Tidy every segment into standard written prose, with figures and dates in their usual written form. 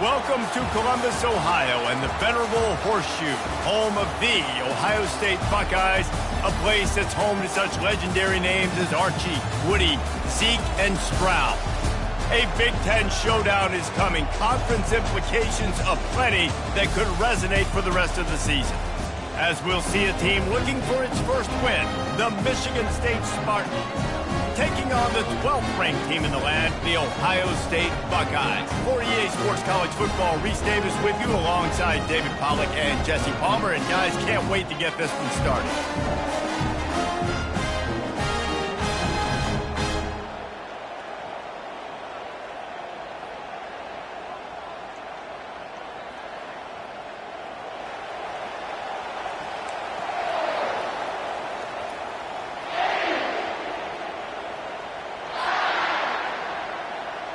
Welcome to Columbus, Ohio, and the venerable Horseshoe, home of the Ohio State Buckeyes, a place that's home to such legendary names as Archie, Woody, Zeke, and Stroud. A Big Ten showdown is coming, conference implications aplenty that could resonate for the rest of the season. As we'll see a team looking for its first win, the Michigan State Spartans, taking on the 12th-ranked team in the land, the Ohio State Buckeyes. For EA Sports College Football, Reese Davis with you alongside David Pollack and Jesse Palmer. And guys, can't wait to get this one started.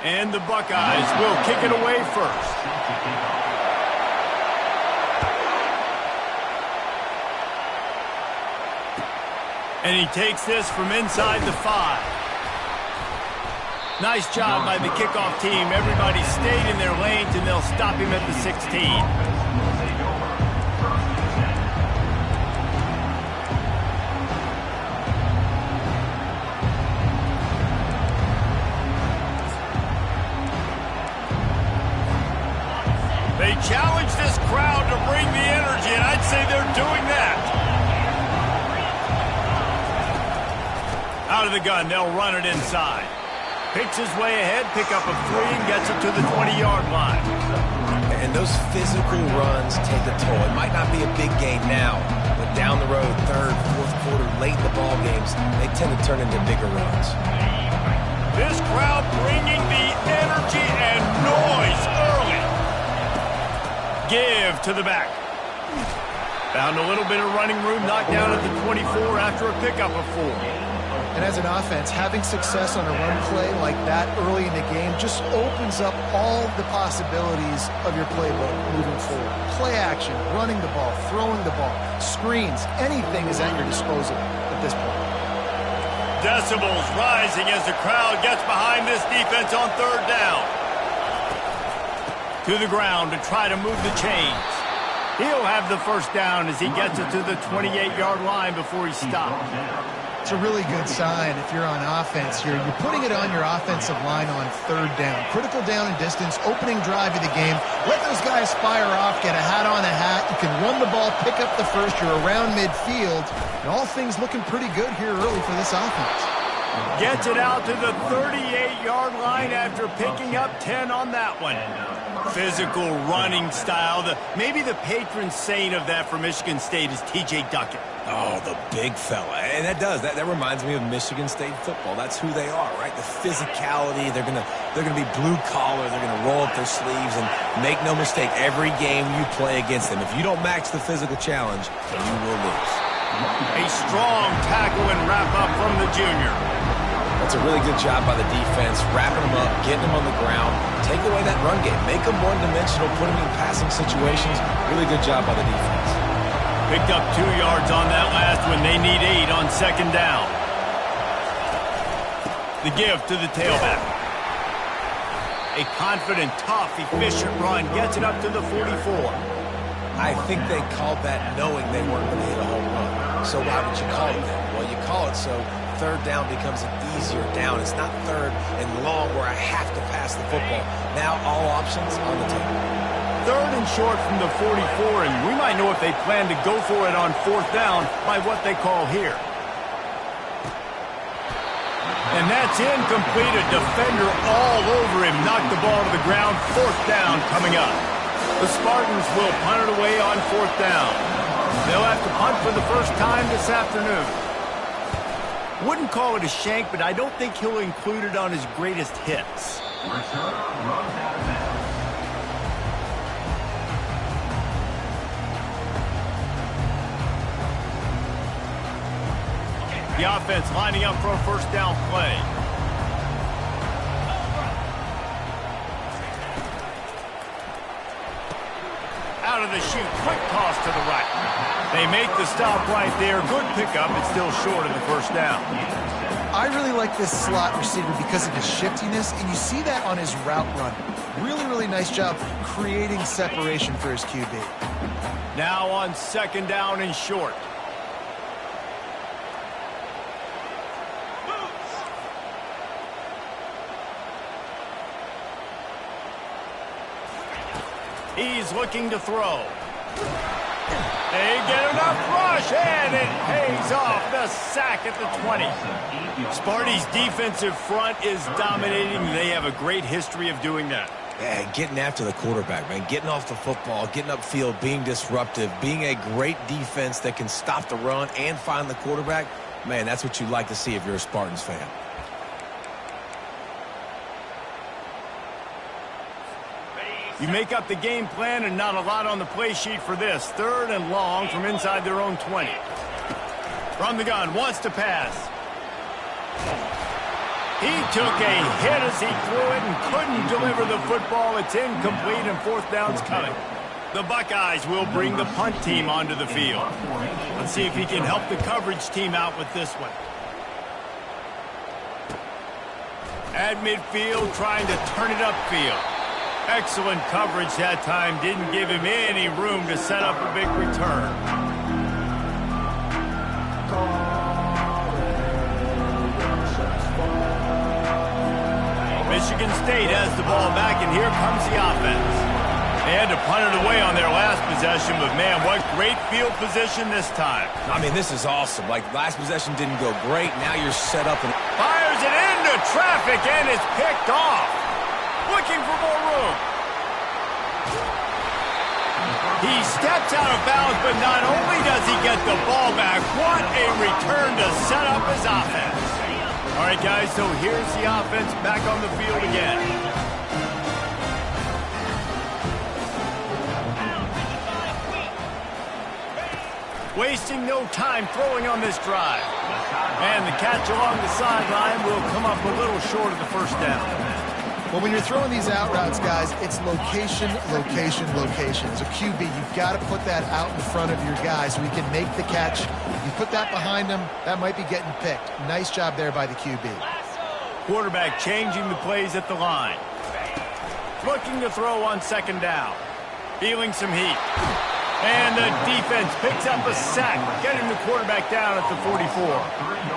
And the Buckeyes will kick it away first. And he takes this from inside the 5. Nice job by the kickoff team. Everybody stayed in their lanes, and they'll stop him at the 16. They challenge this crowd to bring the energy, and I'd say they're doing that. Out of the gun, they'll run it inside. Picks his way ahead, pick up a 3, and gets it to the 20-yard line. And those physical runs take a toll. It might not be a big game now, but down the road, third, fourth quarter, late in the ball games, they tend to turn into bigger runs. This crowd bringing the energy and noise early. Give to the back. Found a little bit of running room, knocked down at the 24 after a pickup of 4. And as an offense, having success on a run play like that early in the game just opens up all the possibilities of your playbook moving forward. Play action, running the ball, throwing the ball, screens, anything is at your disposal at this point. Decibels rising as the crowd gets behind this defense on third down. To the ground to try to move the chains. He'll have the first down as he gets it to the 28-yard line before he stops. It's a really good sign if you're on offense here. You're putting it on your offensive line on third down. Critical down and distance, opening drive of the game. Let those guys fire off, get a hat on a hat. You can run the ball, pick up the first. You're around midfield. And all things looking pretty good here early for this offense. Gets it out to the 38-yard line after picking up 10 on that one. Physical running style. Maybe the patron saint of that for Michigan State is T.J. Duckett. Oh, the big fella. And that reminds me of Michigan State football. That's who they are, right? The physicality. They're gonna be blue collar. They're gonna roll up their sleeves, and make no mistake, every game you play against them, if you don't match the physical challenge, you will lose. A strong tackle and wrap up from the junior. That's a really good job by the defense, wrapping them up, getting them on the ground, take away that run game, make them one-dimensional, put them in passing situations. Really good job by the defense. Picked up 2 yards on that last one. They need 8 on second down. The give to the tailback. A confident, tough, efficient run gets it up to the 44. I think they called that knowing they weren't going to hit a home run. So why would you call it that? Well, you call it so third down becomes an easier down. It's not third and long where I have to pass the football. Now all options on the table. Third and short from the 44, and we might know if they plan to go for it on fourth down by what they call here. And that's incomplete. A defender all over him. Knocked the ball to the ground. Fourth down coming up. The Spartans will punt it away on fourth down. They'll have to punt for the first time this afternoon. Wouldn't call it a shank, but I don't think he'll include it on his greatest hits. The offense lining up for a first down play. Out of the chute, quick toss to the right. They make the stop right there. Good pickup. It's still short of the first down. I really like this slot receiver because of his shiftiness, and you see that on his route run. Really, really nice job creating separation for his QB. Now on 2nd down and short. He's looking to throw. They get enough rush, and it pays off. The sack at the 20. Sparty's defensive front is dominating. They have a great history of doing that. Yeah, getting after the quarterback, man. Getting off the football, getting upfield, being disruptive, being a great defense that can stop the run and find the quarterback. Man, that's what you like to see if you're a Spartans fan. You make up the game plan and not a lot on the play sheet for this. 3rd and long from inside their own 20. From the gun, wants to pass. He took a hit as he threw it and couldn't deliver the football. It's incomplete and 4th down's coming. The Buckeyes will bring the punt team onto the field. Let's see if he can help the coverage team out with this one. At midfield, trying to turn it upfield. Excellent coverage that time. Didn't give him any room to set up a big return. Michigan State has the ball back, and here comes the offense. They had to punt it away on their last possession, but man, what great field position this time. I mean, this is awesome. Like, last possession didn't go great. Now you're set up and Fires it into traffic, and it's picked off. Looking for more room. He steps out of bounds, but not only does he get the ball back, what a return to set up his offense. All right, guys, so here's the offense back on the field again. Wasting no time throwing on this drive. And the catch along the sideline will come up a little short of the 1st down. Well, when you're throwing these out routes, guys, it's location, location, location. As a QB, you've got to put that out in front of your guy so he can make the catch. You put that behind him, that might be getting picked. Nice job there by the QB. Quarterback changing the plays at the line. Looking to throw on 2nd down. Feeling some heat. And the defense picks up a sack, getting the quarterback down at the 44.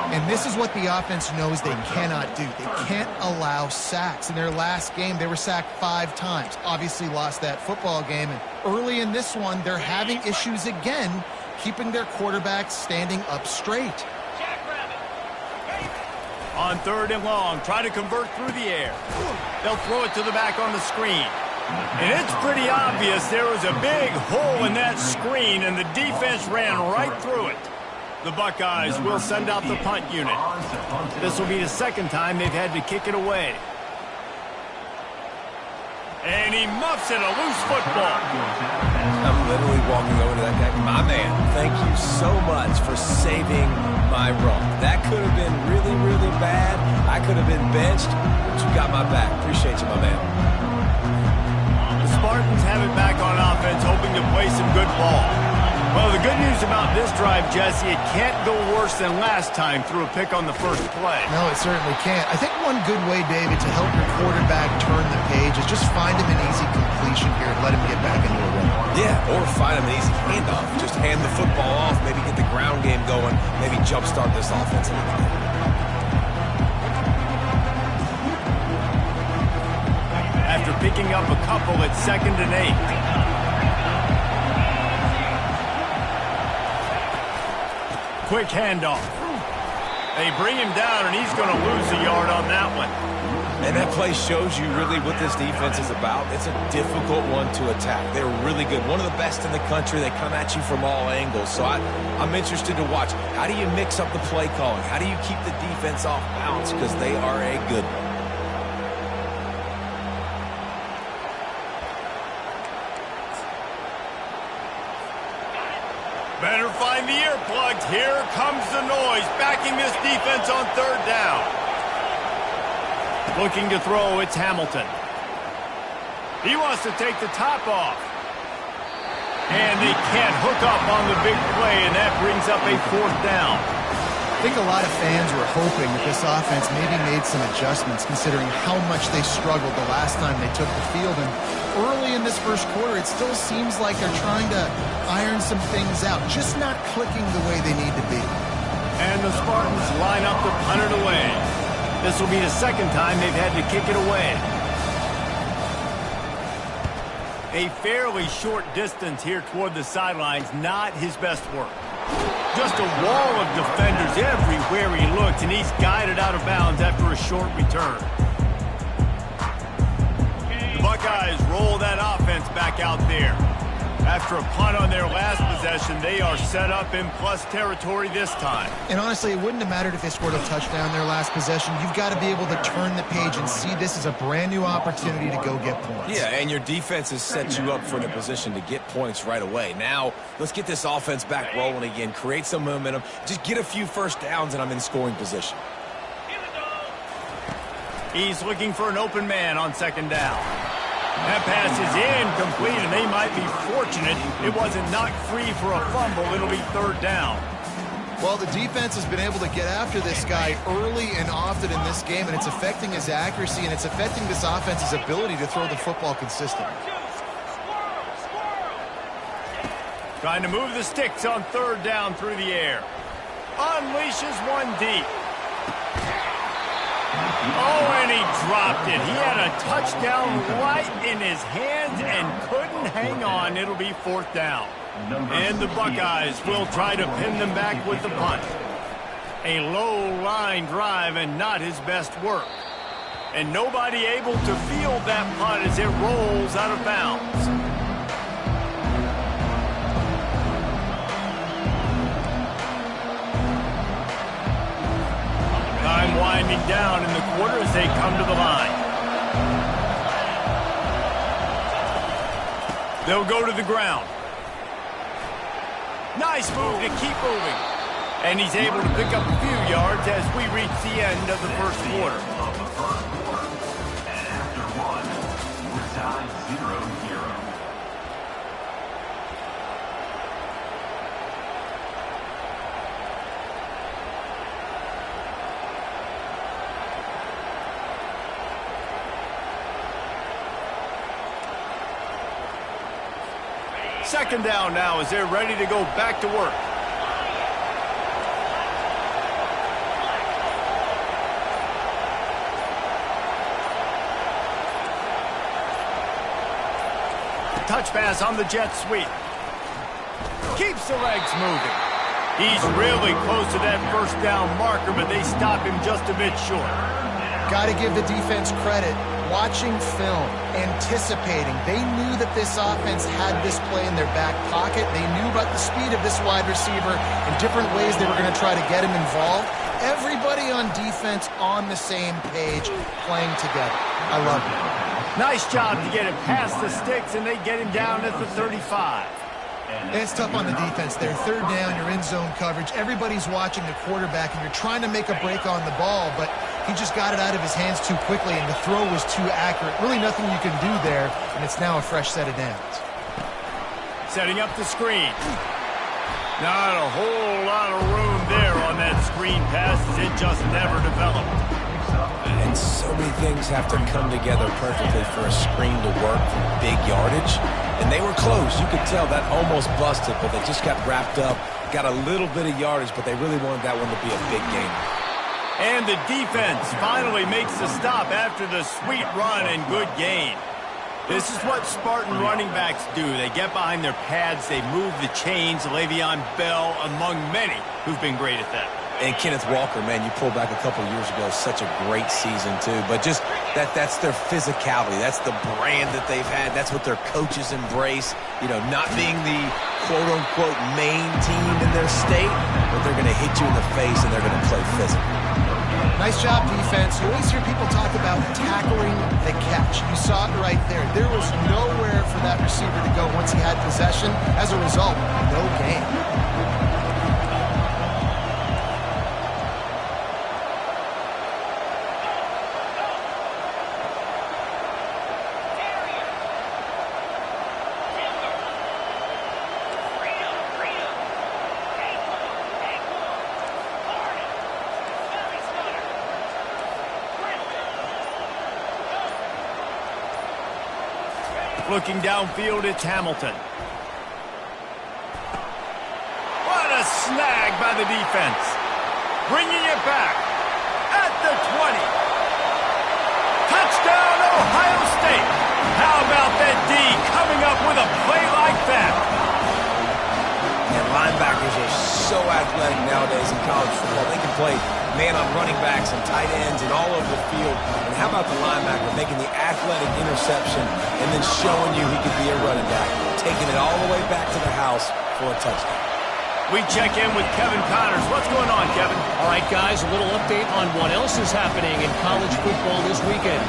And this is what the offense knows they cannot do. They can't allow sacks. In their last game, they were sacked 5 times. Obviously lost that football game. And early in this one, they're having issues again, keeping their quarterback standing up straight. On 3rd and long, try to convert through the air. They'll throw it to the back on the screen. And it's pretty obvious there was a big hole in that screen, and the defense ran right through it. The Buckeyes will send out the punt unit. This will be the 2nd time they've had to kick it away. And he muffs it, a loose football. I'm literally walking over to that guy. My man, thank you so much for saving my run. That could have been really, really bad. I could have been benched, but you got my back. Appreciate you, my man. The Spartans have it back on offense, hoping to play some good ball. Well, the good news about this drive, Jesse, it can't go worse than last time through a pick on the 1st play. No, it certainly can't. I think one good way, David, to help your quarterback turn the page is just find him an easy completion here and let him get back into a run. Yeah, or find him an easy handoff. Just hand the football off, maybe get the ground game going, maybe jumpstart this offense a little bit. After picking up a couple at 2nd and 8. Quick handoff. They bring him down, and he's going to lose a yard on that one. And that play shows you really what this defense is about. It's a difficult one to attack. They're really good. One of the best in the country. They come at you from all angles. So I'm interested to watch. How do you mix up the play calling? How do you keep the defense off balance? Because they are a good one. Better find the earplugs. Here comes the noise, backing this defense on 3rd down. Looking to throw, it's Hamilton. He wants to take the top off. And they can't hook up on the big play, and that brings up a 4th down. think a lot of fans were hoping that this offense maybe made some adjustments considering how much they struggled the last time they took the field. And early in this first quarter, it still seems like they're trying to iron some things out, just not clicking the way they need to be. And the Spartans line up to punt it away. This will be the second time they've had to kick it away. A fairly short distance here toward the sidelines, not his best work. Just a wall of defenders everywhere he looks, and he's guided out of bounds after a short return. The Buckeyes roll that offense back out there. After a punt on their last possession, they are set up in plus territory this time. And honestly, it wouldn't have mattered if they scored a touchdown their last possession. You've got to be able to turn the page and see this as a brand new opportunity to go get points. Yeah, and your defense has set you up for the position to get points right away. Now, let's get this offense back rolling again, create some momentum, just get a few first downs, and I'm in scoring position. He's looking for an open man on second down. That pass is incomplete, and they might be fortunate it wasn't knocked free for a fumble. It'll be third down. Well, the defense has been able to get after this guy early and often in this game, and it's affecting his accuracy, and it's affecting this offense's ability to throw the football consistently. Trying to move the sticks on third down through the air. Unleashes one deep. Oh, and he dropped it. He had a touchdown right in his hands and couldn't hang on. It'll be fourth down. And the Buckeyes will try to pin them back with the punt. A low line drive and not his best work. And nobody able to field that punt as it rolls out of bounds. Time winding down in the quarter as they come to the line. They'll go to the ground. Nice move to keep moving. And he's able to pick up a few yards as we reach the end of the first quarter. And after one, we're tied 0-0. Second down now as they're ready to go back to work. Touch pass on the jet sweep. Keeps the legs moving. He's really close to that first down marker, but they stop him just a bit short. Got to give the defense credit. Watching film, anticipating. They knew that this offense had this play in their back pocket. They knew about the speed of this wide receiver and different ways they were going to try to get him involved. Everybody on defense on the same page, playing together. I love it. Nice job to get it past the sticks, and they get him down at the 35. And it's tough on the defense there. Third down, you're in zone coverage. Everybody's watching the quarterback, and you're trying to make a break on the ball, but he just got it out of his hands too quickly, and the throw was too accurate. Really nothing you can do there, and it's now a fresh set of downs. Setting up the screen. Not a whole lot of room there on that screen pass as it just never developed. And so many things have to come together perfectly for a screen to work for big yardage. And they were close. You could tell that almost busted, but they just got wrapped up, got a little bit of yardage, but they really wanted that one to be a big game. And the defense finally makes the stop after the sweet run and good gain. This is what Spartan running backs do. They get behind their pads, they move the chains. Le'Veon Bell among many who've been great at that. And Kenneth Walker, man, you pulled back a couple of years ago, such a great season too. But just that's their physicality. That's the brand that they've had. That's what their coaches embrace. You know, not being the quote-unquote main team in their state, but they're going to hit you in the face and they're going to play physical. Nice job, defense. You always hear people talk about tackling the catch. You saw it right there. There was nowhere for that receiver to go once he had possession. As a result, no gain. Looking downfield, it's Hamilton. What a snag by the defense. Bringing it back at the 20. Touchdown, Ohio State. How about that D coming up with a play like that? And linebackers are so athletic nowadays in college football. They can play man on running backs and tight ends and all over the field. And how about the linebacker making the athletic interception and then showing you he could be a running back, taking it all the way back to the house for a touchdown. We check in with Kevin Connors. What's going on, Kevin? All right, guys, a little update on what else is happening in college football this weekend.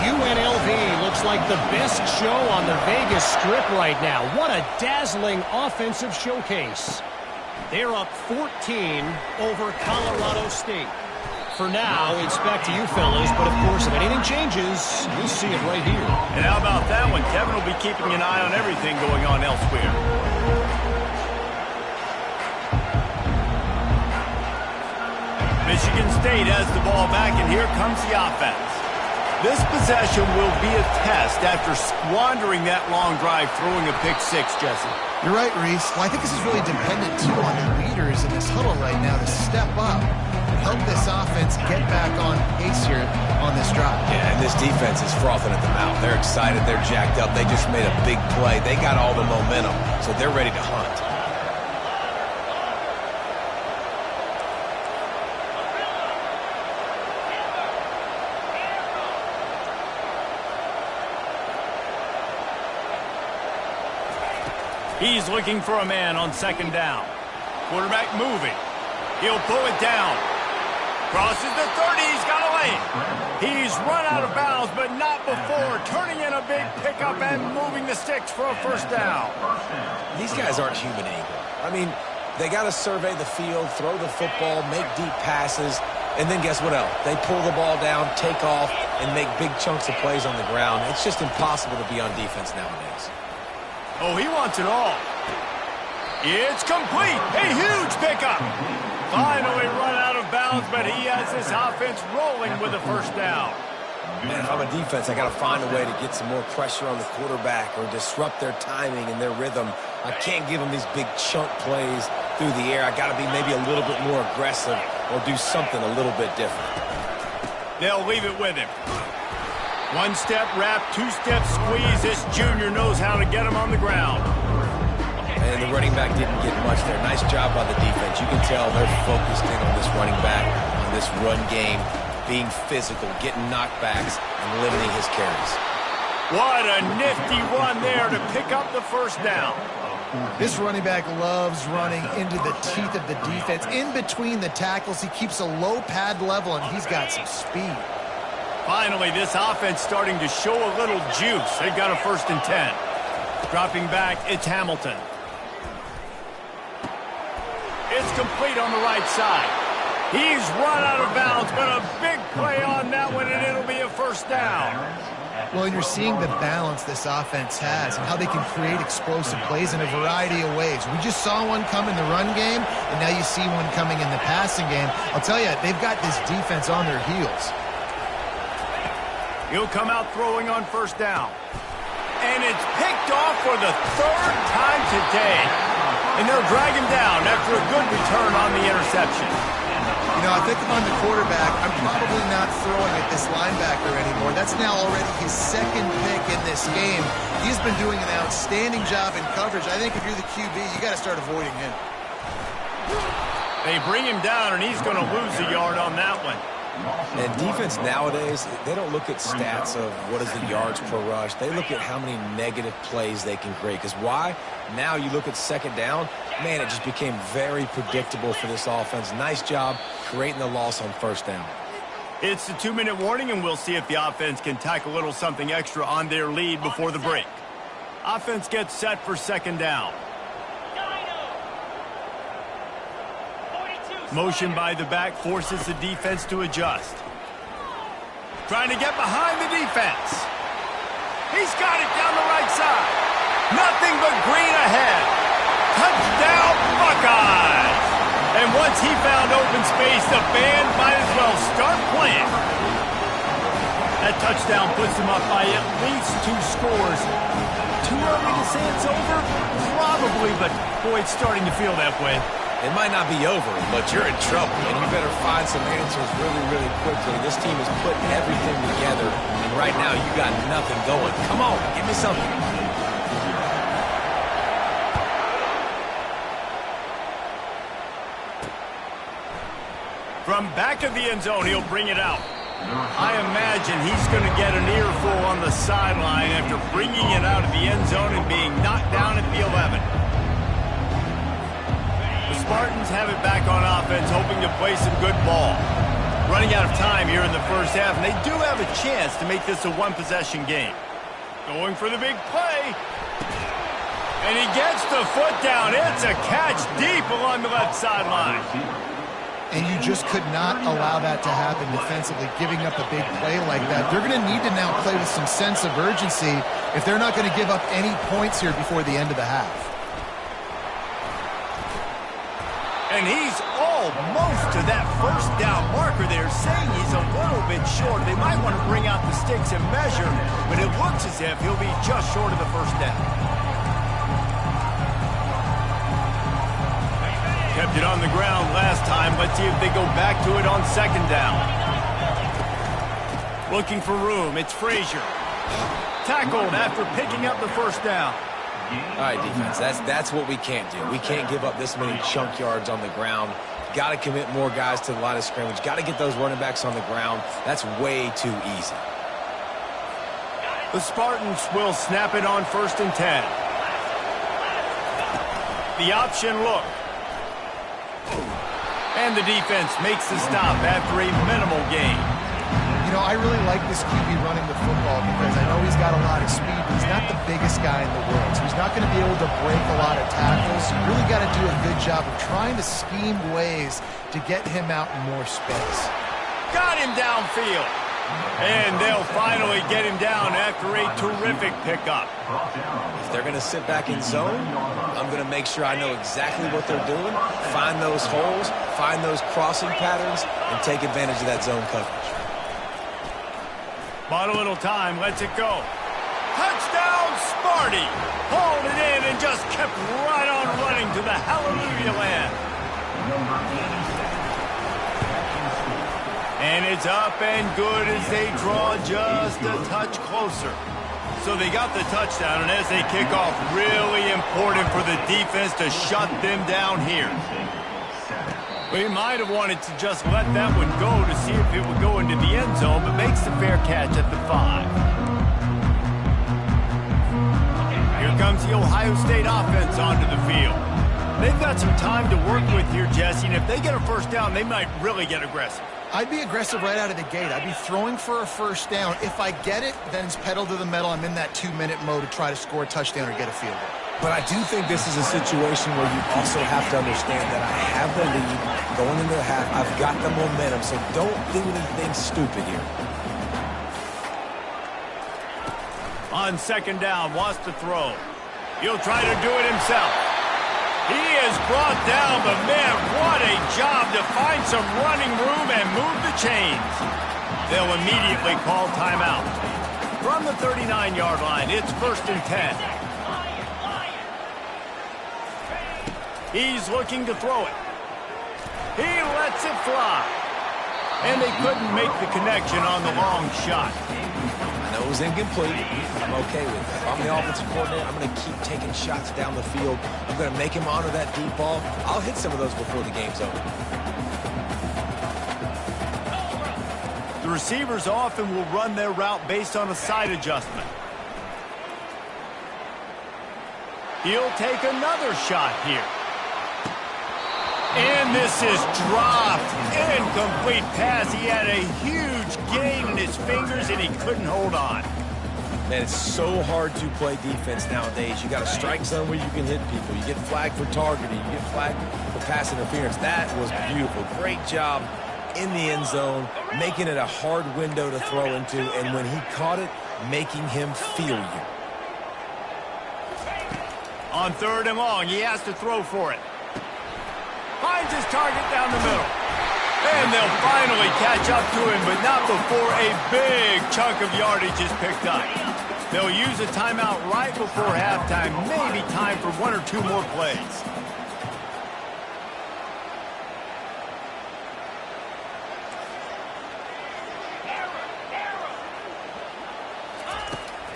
UNLV looks like the best show on the Vegas Strip right now. What a dazzling offensive showcase. They're up 14 over Colorado State. For now, it's back to you fellas, but of course, if anything changes, you'll see it right here. And how about that one? Kevin will be keeping an eye on everything going on elsewhere. Michigan State has the ball back, and here comes the offense. This possession will be a test after squandering that long drive, throwing a pick six, Jesse. You're right, Reese. Well, I think this is really dependent, too, on the leaders in this huddle right now to step up and help this offense get back on pace here on this drive. Yeah, and this defense is frothing at the mouth. They're excited. They're jacked up. They just made a big play. They got all the momentum, so they're ready to hunt. He's looking for a man on second down. Quarterback moving. He'll pull it down. Crosses the 30. He's got a lane. He's run out of bounds, but not before turning in a big pickup and moving the sticks for a first down. These guys aren't human anymore. I mean, they got to survey the field, throw the football, make deep passes, and then guess what else? They pull the ball down, take off, and make big chunks of plays on the ground. It's just impossible to be on defense nowadays. Oh, he wants it all. It's complete. A huge pickup. Finally run out of bounds, but he has this offense rolling with a first down. Man, if I'm a defense, I got to find a way to get some more pressure on the quarterback or disrupt their timing and their rhythm. I can't give them these big chunk plays through the air. I got to be maybe a little bit more aggressive or do something a little bit different. They'll leave it with him. One-step wrap, two-step squeeze. This junior knows how to get him on the ground. And the running back didn't get much there. Nice job by the defense. You can tell they're focused in on this running back, on this run game, being physical, getting knockbacks, and limiting his carries. What a nifty run there to pick up the first down. This running back loves running into the teeth of the defense. In between the tackles, he keeps a low pad level, and he's got some speed. Finally, this offense starting to show a little juice. They've got a 1st and 10. Dropping back, it's Hamilton. It's complete on the right side. He's run out of bounds, but a big play on that one, and it'll be a first down. Well, and you're seeing the balance this offense has and how they can create explosive plays in a variety of ways. We just saw one come in the run game, and now you see one coming in the passing game. I'll tell you, they've got this defense on their heels. He'll come out throwing on first down. And it's picked off for the 3rd time today. And they'll drag him down after a good return on the interception. You know, I think if I'm the quarterback, I'm probably not throwing at this linebacker anymore. That's now already his 2nd pick in this game. He's been doing an outstanding job in coverage. I think if you're the QB, you got to start avoiding him. They bring him down, and he's going to lose a yard on that one. And defense nowadays, they don't look at stats of what is the yards per rush. They look at how many negative plays they can create. Because why? Now you look at 2nd down, man, it just became very predictable for this offense. Nice job creating the loss on 1st down. It's the 2-minute warning, and we'll see if the offense can tack a little something extra on their lead before the break. Offense gets set for 2nd down. Motion by the back forces the defense to adjust. Trying to get behind the defense. He's got it down the right side. Nothing but green ahead. Touchdown, Buckeyes! And once he found open space, the band might as well start playing. That touchdown puts them up by at least 2 scores. Too early to say it's over? Probably, but boy, it's starting to feel that way. It might not be over, but you're in trouble, and you better find some answers really, really quickly. This team is putting everything together, and right now you got nothing going. Come on, give me something. From back of the end zone, he'll bring it out. I imagine he's going to get an earful on the sideline after bringing it out of the end zone and being knocked down at the 11. The Spartans have it back on offense, hoping to play some good ball. Running out of time here in the first half, and they do have a chance to make this a one-possession game. Going for the big play. And he gets the foot down. It's a catch deep along the left sideline. And you just could not allow that to happen defensively, giving up a big play like that. They're going to need to now play with some sense of urgency if they're not going to give up any points here before the end of the half. And he's almost to that first down marker there, saying he's a little bit short. They might want to bring out the sticks and measure, but it looks as if he'll be just short of the first down. Kept it on the ground last time. Let's see if they go back to it on second down. Looking for room. It's Frazier. Tackled after picking up the first down. All right, defense, that's what we can't do. We can't give up this many chunk yards on the ground. Got to commit more guys to the line of scrimmage. Got to get those running backs on the ground. That's way too easy. The Spartans will snap it on 1st and 10. The option look. And the defense makes the stop after a minimal gain. You know, I really like this QB running the football because I know he's got a lot of speed, but he's not the biggest guy in the world. So he's not going to be able to break a lot of tackles. So you really got to do a good job of trying to scheme ways to get him out in more space. Got him downfield. And they'll finally get him down after a terrific pickup. If they're going to sit back in zone, I'm going to make sure I know exactly what they're doing, find those holes, find those crossing patterns, and take advantage of that zone coverage. Bought a little time, lets it go. Touchdown, Sparty! Hauled it in and just kept right on running to the hallelujah land. And it's up and good as they draw just a touch closer. So they got the touchdown, and as they kick off, really important for the defense to shut them down here. We might have wanted to just let that one go to see if it would go into the end zone, but makes the fair catch at the 5. Here comes the Ohio State offense onto the field. They've got some time to work with here, Jesse, and if they get a first down, they might really get aggressive. I'd be aggressive right out of the gate. I'd be throwing for a first down. If I get it, then it's pedal to the metal. I'm in that 2-minute mode to try to score a touchdown or get a field goal. But I do think this is a situation where you also have to understand that I have the lead going into the half. I've got the momentum, so don't do anything stupid here. On second down, wants to throw. He'll try to do it himself. He is brought down, but man, what a job to find some running room and move the chains. They'll immediately call timeout. From the 39-yard line, it's 1st and 10. He's looking to throw it. He lets it fly. And they couldn't make the connection on the long shot. I know it was incomplete. I'm okay with it. If I'm the offensive coordinator, I'm going to keep taking shots down the field. I'm going to make him honor that deep ball. I'll hit some of those before the game's over. The receivers often will run their route based on a side adjustment. He'll take another shot here. And this is dropped. Incomplete pass. He had a huge gain in his fingers, and he couldn't hold on. Man, it's so hard to play defense nowadays. You got a strike zone where you can hit people. You get flagged for targeting. You get flagged for pass interference. That was beautiful. Great job in the end zone, making it a hard window to throw into, and when he caught it, making him feel you. On 3rd and long, he has to throw for it. Finds his target down the middle. And they'll finally catch up to him, but not before a big chunk of yardage is picked up. They'll use a timeout right before halftime, maybe time for 1 or 2 more plays.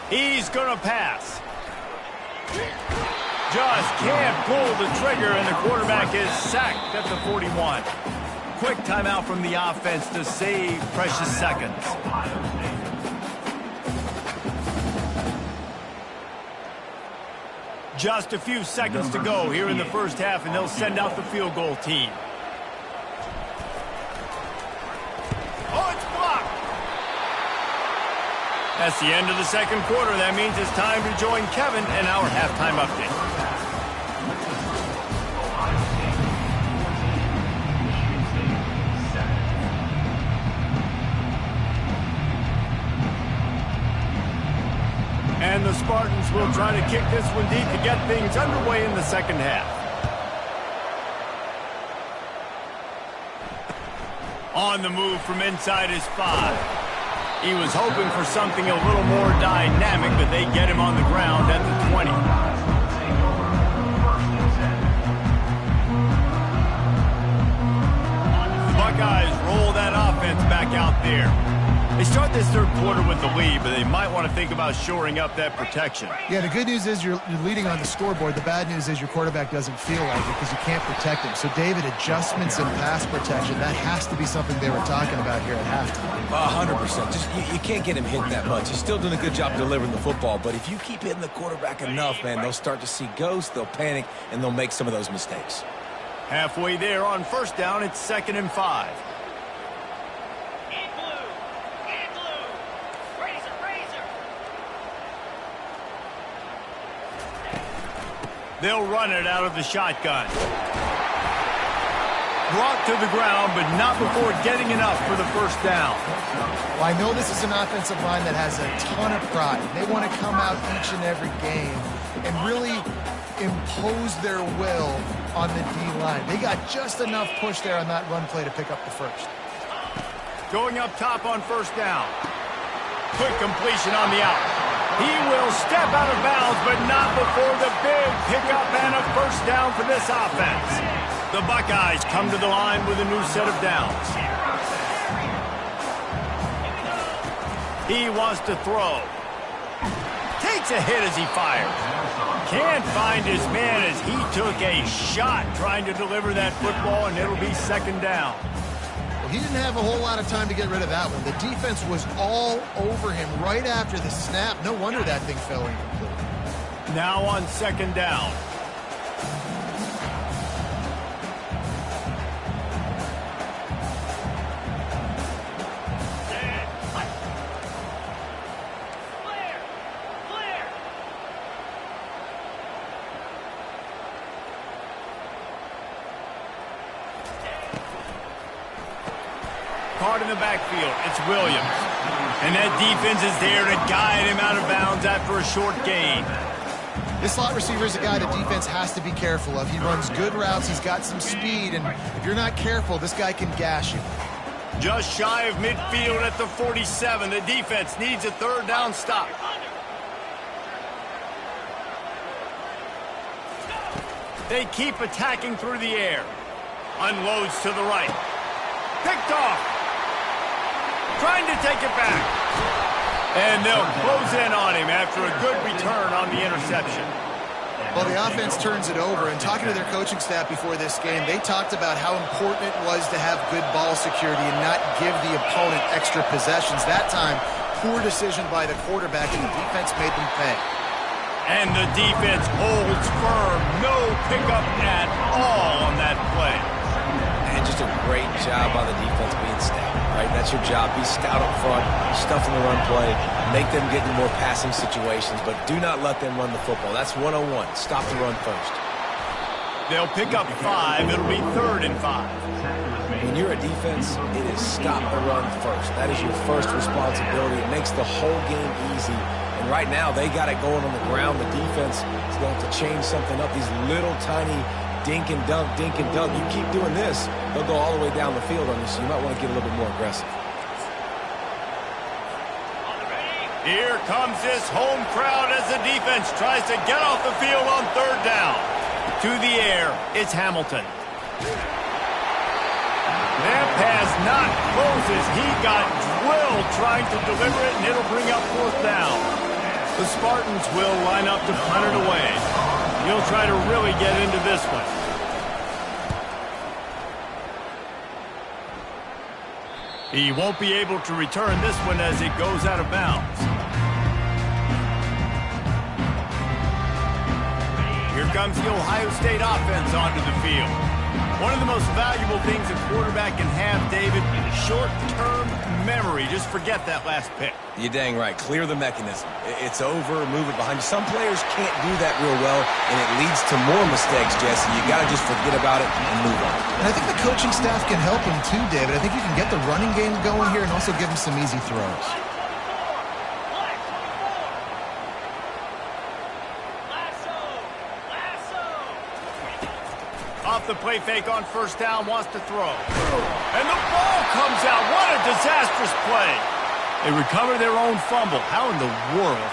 He's going to pass. Just can't pull the trigger, and the quarterback is sacked at the 41. Quick timeout from the offense to save precious seconds. Just a few seconds to go here in the first half, and they'll send out the field goal team. Oh, it's blocked. That's the end of the second quarter. That means it's time to join Kevin in our halftime update. And the Spartans will try to kick this one deep to get things underway in the second half. On the move from inside his 5. He was hoping for something a little more dynamic, but they get him on the ground at the 20. The Buckeyes roll that offense back out there. They start this third quarter with the lead, but they might want to think about shoring up that protection. Yeah, the good news is you're leading on the scoreboard. The bad news is your quarterback doesn't feel like it because you can't protect him. So, David, adjustments in pass protection, that has to be something they were talking about here at halftime. 100%. Just you can't get him hit that much. He's still doing a good job delivering the football, but if you keep hitting the quarterback enough, man, they'll start to see ghosts, they'll panic, and they'll make some of those mistakes. Halfway there on first down, it's 2nd and 5. They'll run it out of the shotgun. Brought to the ground, but not before getting enough for the first down. Well, I know this is an offensive line that has a ton of pride. They want to come out each and every game and really impose their will on the D-line. They got just enough push there on that run play to pick up the first. Going up top on first down. Quick completion on the out. He will step out of bounds, but not before the big pickup and a first down for this offense. The Buckeyes come to the line with a new set of downs. He wants to throw. Takes a hit as he fires. Can't find his man as he took a shot trying to deliver that football, and it'll be 2nd down. He didn't have a whole lot of time to get rid of that one. The defense was all over him right after the snap. No wonder that thing fell incomplete. Now on 2nd down. Caught in the backfield, it's Williams. And that defense is there to guide him out of bounds after a short gain. This slot receiver is a guy the defense has to be careful of. He runs good routes, he's got some speed, and if you're not careful, this guy can gash you. Just shy of midfield at the 47. The defense needs a 3rd down stop. They keep attacking through the air. Unloads to the right. Picked off. Trying to take it back. And they'll close in on him after a good return on the interception. Well, the offense turns it over, and talking to their coaching staff before this game, they talked about how important it was to have good ball security and not give the opponent extra possessions. That time, poor decision by the quarterback, and the defense made them pay. And the defense holds firm. No pickup at all on that play. And just a great job by the defense being stout, right? That's your job. Be stout up front, stuff in the run play, make them get in more passing situations, but do not let them run the football. That's 101. Stop the run first. They'll pick up 5. It'll be 3rd and 5. When you're a defense, it is stop the run first. That is your first responsibility. It makes the whole game easy. And right now, they got it going on the ground. The defense is going to change something up. These little tiny dink and dunk, dink and dunk. You keep doing this, they'll go all the way down the field on you, so you might want to get a little bit more aggressive. Here comes this home crowd as the defense tries to get off the field on third down. To the air, it's Hamilton. That pass not closes. He got drilled trying to deliver it, and it'll bring up fourth down. The Spartans will line up to punt it away. He'll try to really get into this one. He won't be able to return this one as it goes out of bounds. Here comes the Ohio State offense onto the field. One of the most valuable things a quarterback can have, David, short-term memory. Just forget that last pick. You're dang right. Clear the mechanism. It's over, move it behind you. Some players can't do that real well, and it leads to more mistakes, Jesse. You got to just forget about it and move on. And I think the coaching staff can help him too, David. I think you can get the running game going here and also give him some easy throws. Off the play fake on first down, wants to throw. And the ball comes out. What a disastrous play. They recover their own fumble. How in the world?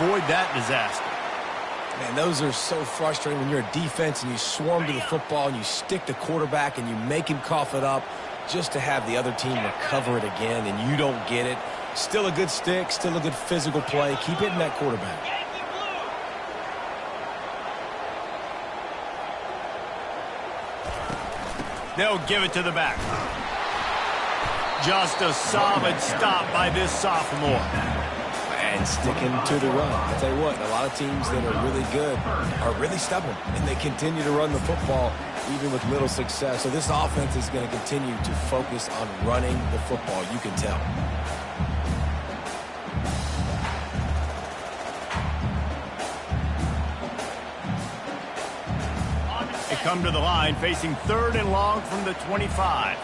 Avoid that disaster. Man, those are so frustrating when you're a defense and you swarm to the football and you stick the quarterback and you make him cough it up just to have the other team recover it again and you don't get it. Still a good stick, still a good physical play. Keep hitting that quarterback. They'll give it to the back. Just a solid stop by this sophomore. And sticking to the run. I'll tell you what, a lot of teams that are really good are really stubborn, and they continue to run the football even with little success. So this offense is going to continue to focus on running the football. You can tell. They come to the line facing 3rd and long from the 25.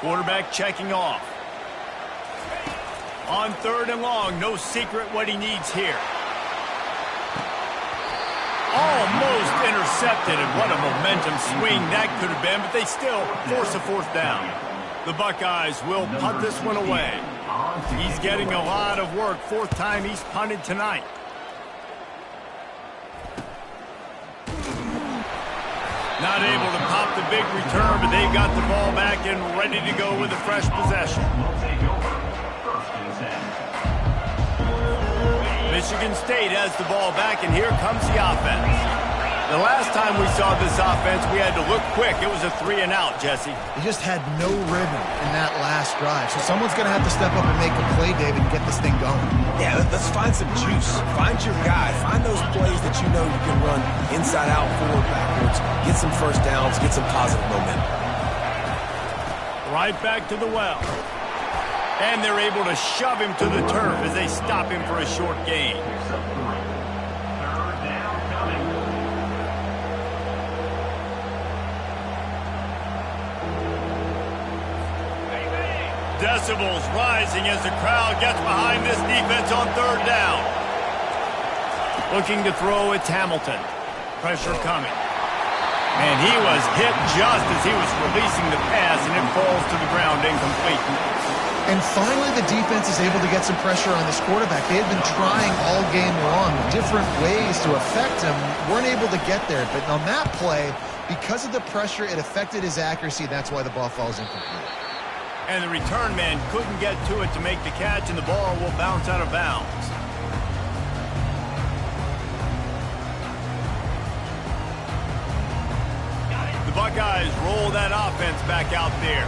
Quarterback checking off. On 3rd and long, no secret what he needs here. Almost intercepted, and what a momentum swing that could have been, but they still force a 4th down. The Buckeyes will punt this one away. He's getting a lot of work. 4th time he's punted tonight. Not able to pop the big return, but they've got the ball back and ready to go with a fresh possession. Michigan State has the ball back, and here comes the offense. The last time we saw this offense, we had to look quick. It was a 3-and-out, Jesse. They just had no rhythm in that last drive. So someone's going to have to step up and make a play, David, and get this thing going. Yeah, let's find some juice. Find your guy. Find those plays that you know you can run inside out, forward, backwards. Get some first downs. Get some positive momentum. Right back to the well. And they're able to shove him to the turf as they stop him for a short gain. Decibels rising as the crowd gets behind this defense on third down. Looking to throw, it's Hamilton. Pressure coming. And he was hit just as he was releasing the pass, and it falls to the ground incomplete. And finally, the defense is able to get some pressure on this quarterback. They had been trying all game long different ways to affect him. Weren't able to get there. But on that play, because of the pressure, it affected his accuracy. That's why the ball falls incomplete. And the return man couldn't get to it to make the catch, and the ball will bounce out of bounds. The Buckeyes roll that offense back out there.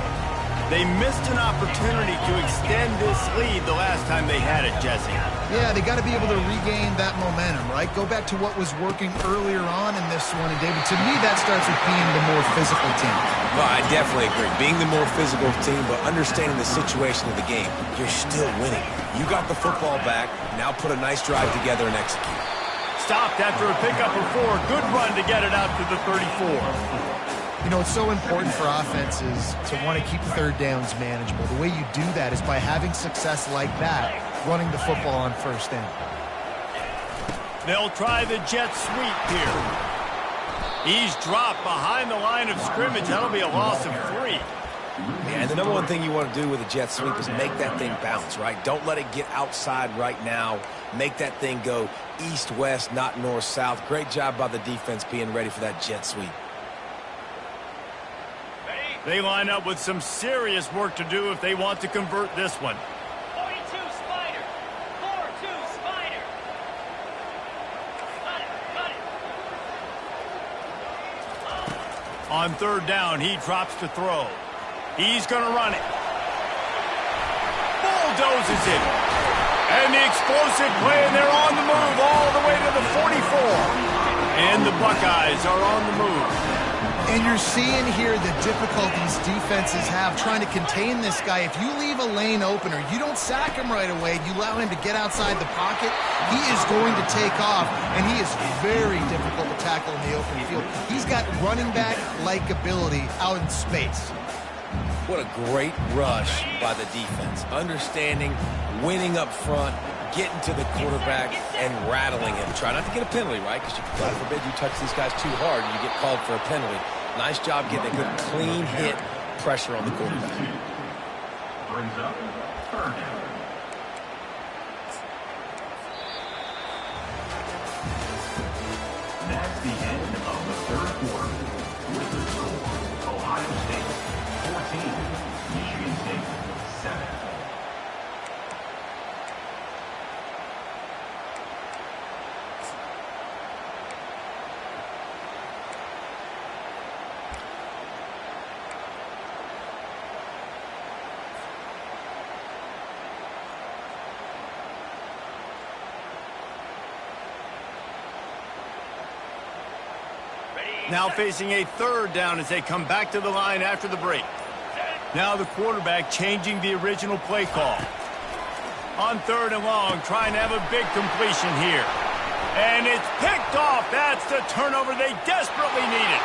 They missed an opportunity to extend this lead the last time they had it, Jesse. Yeah, they got to be able to regain that momentum, right? Go back to what was working earlier on in this one. And, David, to me, that starts with being the more physical team. Well, I definitely agree. Being the more physical team, but understanding the situation of the game. You're still winning. You got the football back. Now put a nice drive together and execute. Stopped after a pickup of 4. Good run to get it out to the 34. You know, it's so important for offenses to want to keep third downs manageable. The way you do that is by having success like that, running the football on first down. They'll try the jet sweep here. He's dropped behind the line of scrimmage. That'll be a loss of 3. Yeah, and the number one thing you want to do with a jet sweep is make that thing bounce, right? Don't let it get outside right now. Make that thing go east-west, not north-south. Great job by the defense being ready for that jet sweep. They line up with some serious work to do if they want to convert this one. 42 Spider. 4-2 Spider. Cut it. On third down, he drops to throw. He's going to run it. Bulldozes it. And the explosive play, and they're on the move all the way to the 44. And the Buckeyes are on the move. And you're seeing here the difficulties defenses have trying to contain this guy. If you leave a lane open or you don't sack him right away, you allow him to get outside the pocket, he is going to take off, and he is very difficult to tackle in the open field. He's got running back-like ability out in space. What a great rush by the defense. Understanding, winning up front, getting to the quarterback, and rattling him. Try not to get a penalty, right? Because God forbid you touch these guys too hard and you get called for a penalty. Nice job getting a good clean hit, pressure on the quarterback. Brings up third down. That's the end of the third quarter. With the score, Ohio State 14, Michigan State 7. Now facing a third down as they come back to the line after the break. Now the quarterback changing the original play call. On third and long, trying to have a big completion here. And it's picked off. That's the turnover they desperately needed.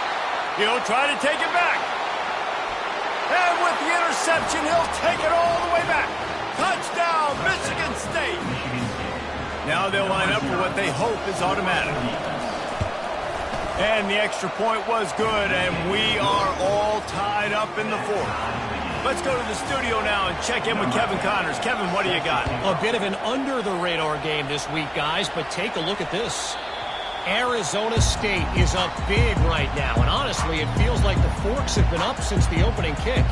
He'll try to take it back. And with the interception, he'll take it all the way back. Touchdown, Michigan State. Now they'll line up for what they hope is automatic. And the extra point was good, and we are all tied up in the fourth. Let's go to the studio now and check in with Kevin Connors. Kevin, what do you got? A bit of an under-the-radar game this week, guys, but take a look at this. Arizona State is up big right now, and honestly, it feels like the Forks have been up since the opening kick.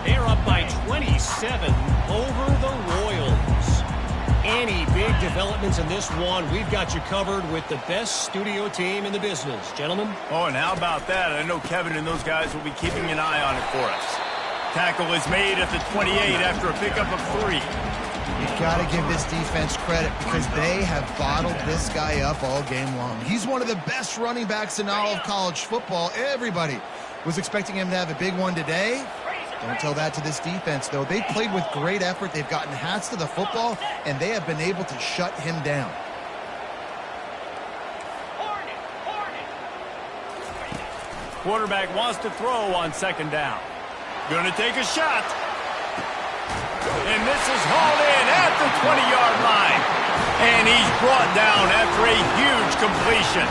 They're up by 27 over the Royals. And Any big developments in this one, we've got you covered with the best studio team in the business. Gentlemen? Oh, and how about that? I know Kevin and those guys will be keeping an eye on it for us. Tackle is made at the 28 after a pickup of 3. You got to give this defense credit because they have bottled this guy up all game long. He's one of the best running backs in all of college football. Everybody was expecting him to have a big one today. Don't tell that to this defense, though. They've played with great effort. They've gotten hats to the football, and they have been able to shut him down. Quarterback wants to throw on 2nd down. Gonna take a shot. And this is hauled in at the 20-yard line. And he's brought down after a huge completion.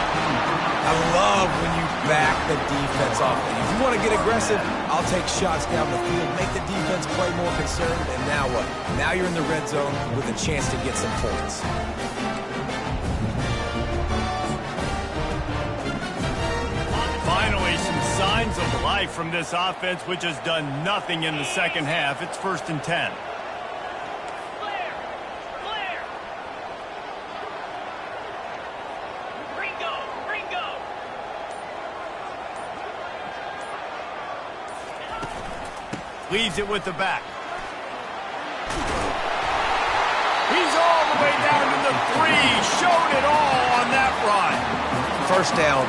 I love when you back the defense off. If you want to get aggressive, I'll take shots down the field, make the defense play more conservative, and now what? Now you're in the red zone with a chance to get some points. Finally, some signs of life from this offense, which has done nothing in the second half. It's 1st and 10. Leaves it with the back. He's all the way down to the 3. Showed it all on that run. 1st down,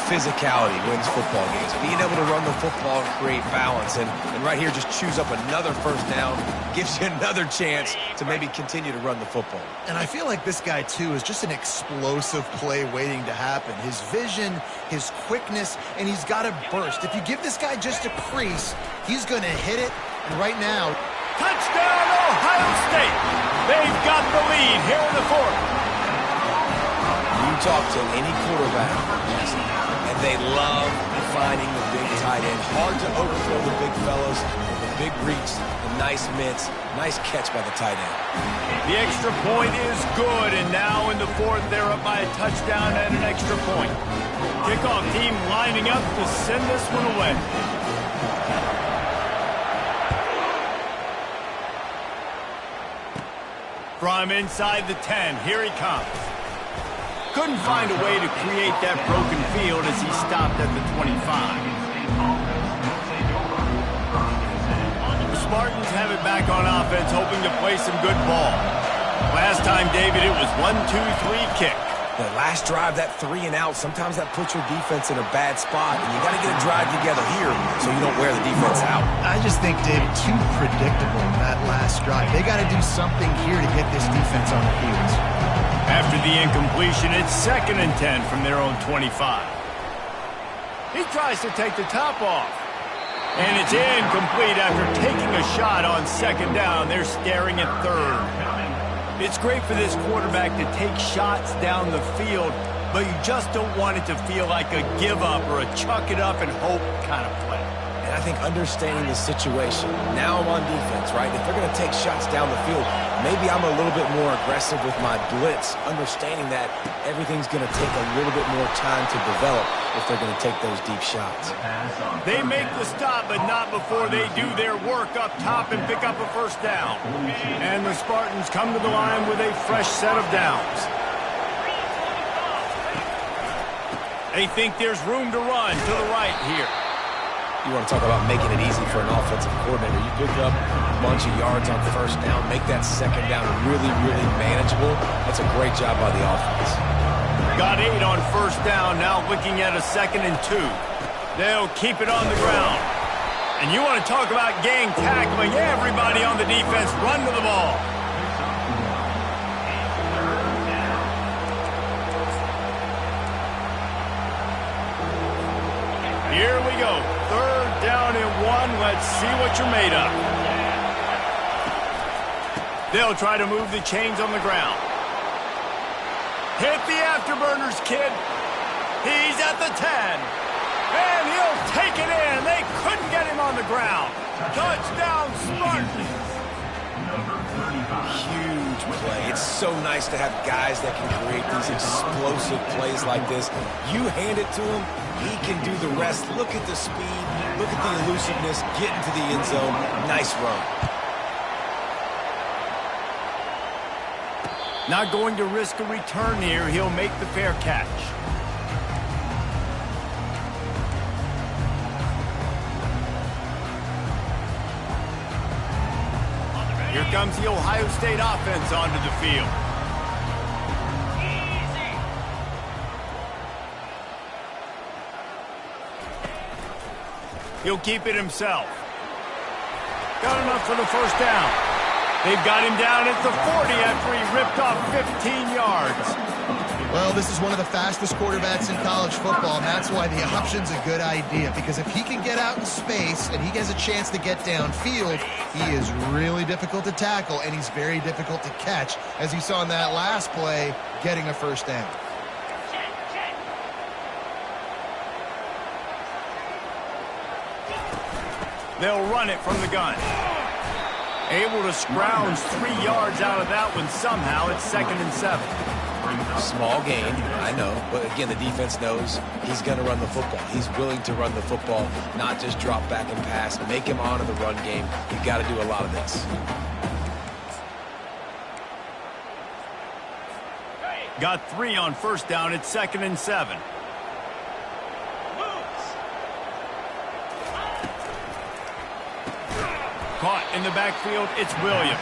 physicality wins football games. Being able to run the football and create balance. And right here, just choose up another 1st down. Gives you another chance to maybe continue to run the football. And I feel like this guy, too, is just an explosive play waiting to happen. His vision, his quickness, and he's got a burst. If you give this guy just a crease, he's going to hit it. And right now, touchdown, Ohio State. They've got the lead here in the 4th. You talk to any quarterback, and they love finding the big tight end. Hard to overthrow the big fellows, the big reach, the nice mitts, nice catch by the tight end. The extra point is good, and now in the 4th, they're up by a touchdown and an extra point. Kickoff team lining up to send this one away. From inside the 10, here he comes. Couldn't find a way to create that broken field as he stopped at the 25. The Spartans have it back on offense, hoping to play some good ball. Last time, David, it was 1-2-3 kick. The last drive, that 3 and out, sometimes that puts your defense in a bad spot, and you got to get a drive together here so you don't wear the defense out. I just think, David, too predictable in that last drive. They got to do something here to get this defense on the field. After the incompletion, it's 2nd and 10 from their own 25. He tries to take the top off. And it's incomplete after taking a shot on 2nd down. They're staring at 3rd. It's great for this quarterback to take shots down the field, but you just don't want it to feel like a give-up or a chuck-it-up and hope kind of play. And I think understanding the situation, now I'm on defense, right? If they're going to take shots down the field, maybe I'm a little bit more aggressive with my blitz, understanding that everything's going to take a little bit more time to develop if they're going to take those deep shots. They make the stop, but not before they do their work up top and pick up a 1st down. And the Spartans come to the line with a fresh set of downs. They think there's room to run to the right here. You want to talk about making it easy for an offensive coordinator. You pick up a bunch of yards on 1st down, make that 2nd down really, really manageable. That's a great job by the offense. Got 8 on 1st down, now looking at a 2nd and 2. They'll keep it on the ground. And you want to talk about gang tackling. Everybody on the defense run to the ball. Here we go. 3rd down and 1. Let's see what you're made of. They'll try to move the chains on the ground. Hit the afterburners, kid. He's at the 10. And he'll take it in. They couldn't get him on the ground. Touchdown, Spartans. Huge play. It's so nice to have guys that can create these explosive plays like this. You hand it to him, he can do the rest. Look at the speed. Look at the elusiveness. Get into the end zone. Nice run. Not going to risk a return here. He'll make the fair catch. Here comes the Ohio State offense onto the field. He'll keep it himself. Got enough for the first down. They've got him down at the 40 after he ripped off 15 yards. Well, this is one of the fastest quarterbacks in college football, and that's why the option's a good idea, because if he can get out in space and he has a chance to get downfield, he is really difficult to tackle, and he's very difficult to catch, as you saw in that last play, getting a first down. They'll run it from the gun. Able to scrounge 3 yards out of that one somehow. It's 2nd and 7. Small gain, I know, but again, the defense knows he's going to run the football. He's willing to run the football, not just drop back and pass. Make him honor the run game. You've got to do a lot of this. Got 3 on first down. It's 2nd and 7. Caught in the backfield, it's Williams.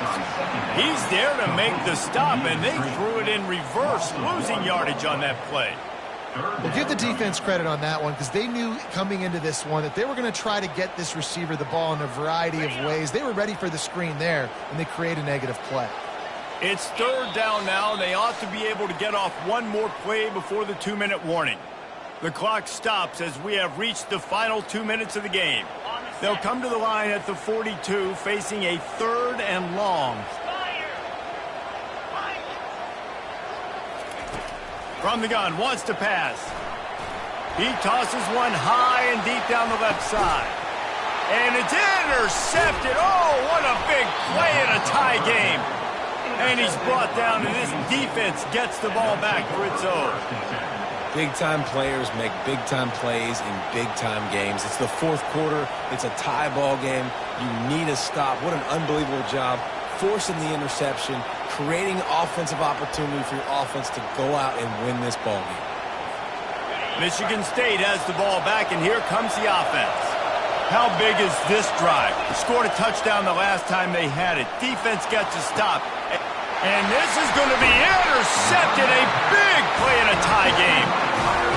He's there to make the stop, and they threw it in reverse, losing yardage on that play. Well, give the defense credit on that one, because they knew coming into this one that they were going to try to get this receiver the ball in a variety of ways. They were ready for the screen there, and they create a negative play. It's 3rd down now. They ought to be able to get off one more play before the 2-minute warning. The clock stops as we have reached the final 2 minutes of the game. They'll come to the line at the 42, facing a 3rd and long. From the gun, wants to pass. He tosses one high and deep down the left side. And it's intercepted. Oh, what a big play in a tie game. And he's brought down, and this defense gets the ball back for its own. Big-time players make big-time plays in big-time games. It's the 4th quarter. It's a tie ball game. You need a stop. What an unbelievable job forcing the interception, creating offensive opportunity for your offense to go out and win this ball game. Michigan State has the ball back, and here comes the offense. How big is this drive? Scored a touchdown the last time they had it. Defense gets a stop. And this is going to be intercepted. A big play in a tie game.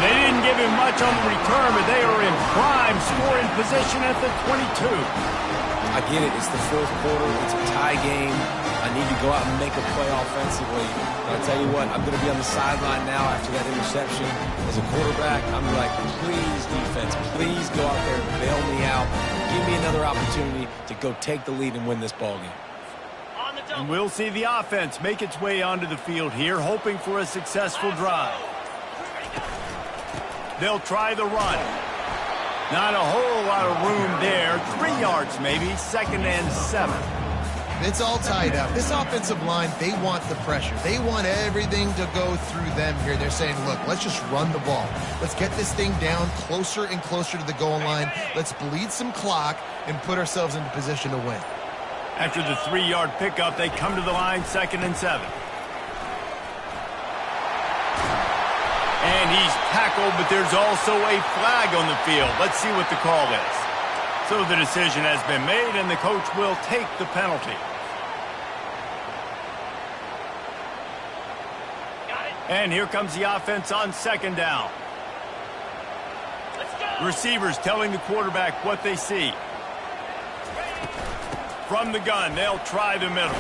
They didn't give him much on the return, but they are in prime scoring position at the 22. I get it. It's the 4th quarter. It's a tie game. I need to go out and make a play offensively. But I'll tell you what, I'm going to be on the sideline now after that interception. As a quarterback, I'm like, please, defense, please go out there and bail me out. Give me another opportunity to go take the lead and win this ball game. And we'll see the offense make its way onto the field here, hoping for a successful drive. They'll try the run. Not a whole lot of room there. 3 yards maybe, 2nd and 7. It's all tied up. This offensive line, they want the pressure. They want everything to go through them here. They're saying, look, let's just run the ball. Let's get this thing down closer and closer to the goal line. Let's bleed some clock and put ourselves into position to win. After the 3-yard pickup, they come to the line, 2nd and 7. And he's tackled, but there's also a flag on the field. Let's see what the call is. So the decision has been made, and the coach will take the penalty. And here comes the offense on 2nd down. Receivers telling the quarterback what they see. From the gun, they'll try the middle.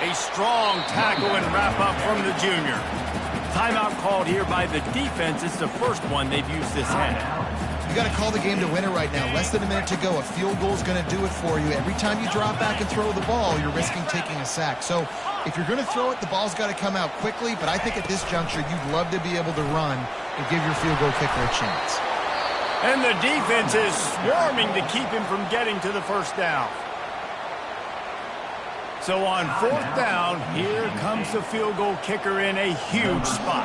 A strong tackle and wrap up from the junior. Timeout called here by the defense. It's the first one they've used this half. You got to call the game to win it right now. Less than a minute to go. A field goal is going to do it for you. Every time you drop back and throw the ball, you're risking taking a sack. So if you're going to throw it, the ball's got to come out quickly. But I think at this juncture, you'd love to be able to run and give your field goal kicker a chance. And the defense is swarming to keep him from getting to the first down. So on 4th down, here comes the field goal kicker in a huge spot.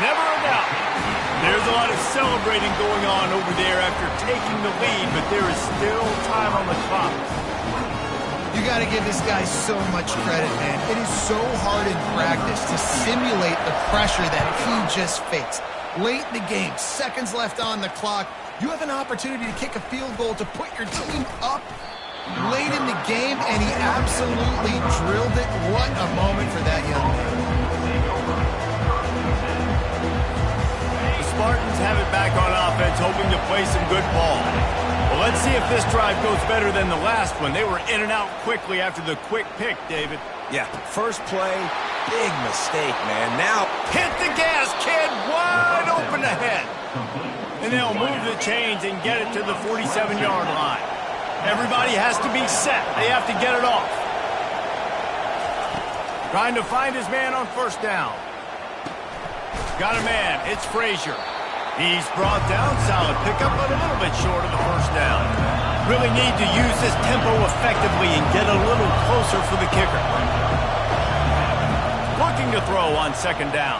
Never a doubt. There's a lot of celebrating going on over there after taking the lead, but there is still time on the clock. You got to give this guy so much credit, man. It is so hard in practice to simulate the pressure that he just faced. Late in the game, seconds left on the clock, you have an opportunity to kick a field goal to put your team up late in the game, and he absolutely drilled it. What a moment for that young man. The Spartans have it back on offense, hoping to play some good ball. Well, let's see if this drive goes better than the last one. They were in and out quickly after the quick pick, David. Yeah, first play, big mistake, man. Now, hit the gas, kid, wide open ahead. And they'll move the chains and get it to the 47-yard line. Everybody has to be set. They have to get it off. Trying to find his man on first down. Got a man. It's Frazier. He's brought down. Solid pickup, but a little bit short of the first down. Really need to use this tempo effectively and get a little closer for the kicker. Looking to throw on second down.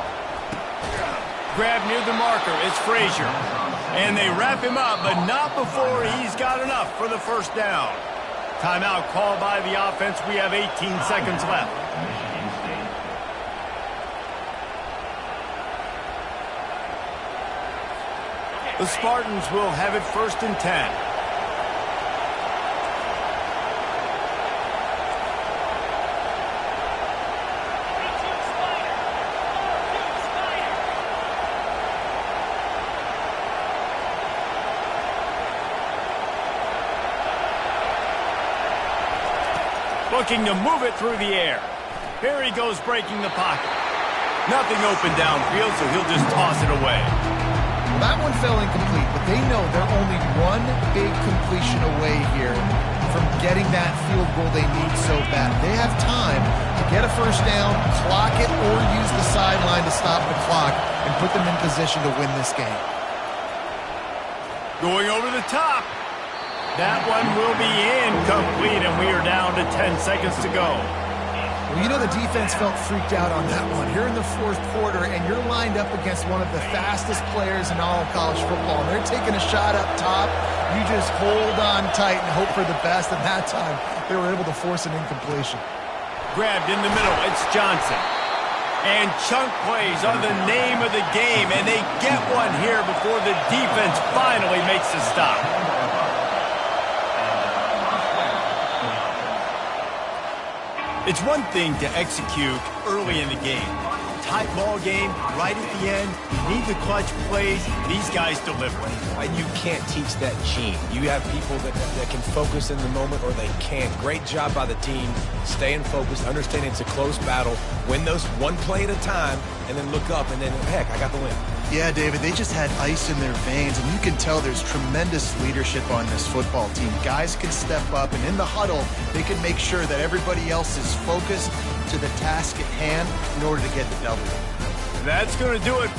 Grab near the marker. It's Frazier. And they wrap him up, but not before he's got enough for the first down. Timeout called by the offense. We have 18 seconds left. The Spartans will have it first and 10. Looking to move it through the air. Here he goes breaking the pocket. Nothing open downfield, so he'll just toss it away. Well, that one fell incomplete, but they know they're only one big completion away here from getting that field goal they need so bad. They have time to get a first down, clock it, or use the sideline to stop the clock and put them in position to win this game. Going over the top. That one will be incomplete, and we are down to 10 seconds to go. Well, you know the defense felt freaked out on that one. You're in the fourth quarter, and you're lined up against one of the fastest players in all of college football. And they're taking a shot up top. You just hold on tight and hope for the best. And that time, they were able to force an incompletion. Grabbed in the middle. It's Johnson. And chunk plays are the name of the game, and they get one here before the defense finally makes a stop. It's one thing to execute early in the game. Tight ball game, right at the end, need the clutch plays, these guys deliver. and you can't teach that gene. You have people that can focus in the moment or they can't. Great job by the team, staying focused, understanding it's a close battle, win those one play at a time, and then look up, and then, heck, I got the win. Yeah, David, they just had ice in their veins, and you can tell there's tremendous leadership on this football team. Guys can step up, and in the huddle, they can make sure that everybody else is focused to the task at hand in order to get the W. That's going to do it.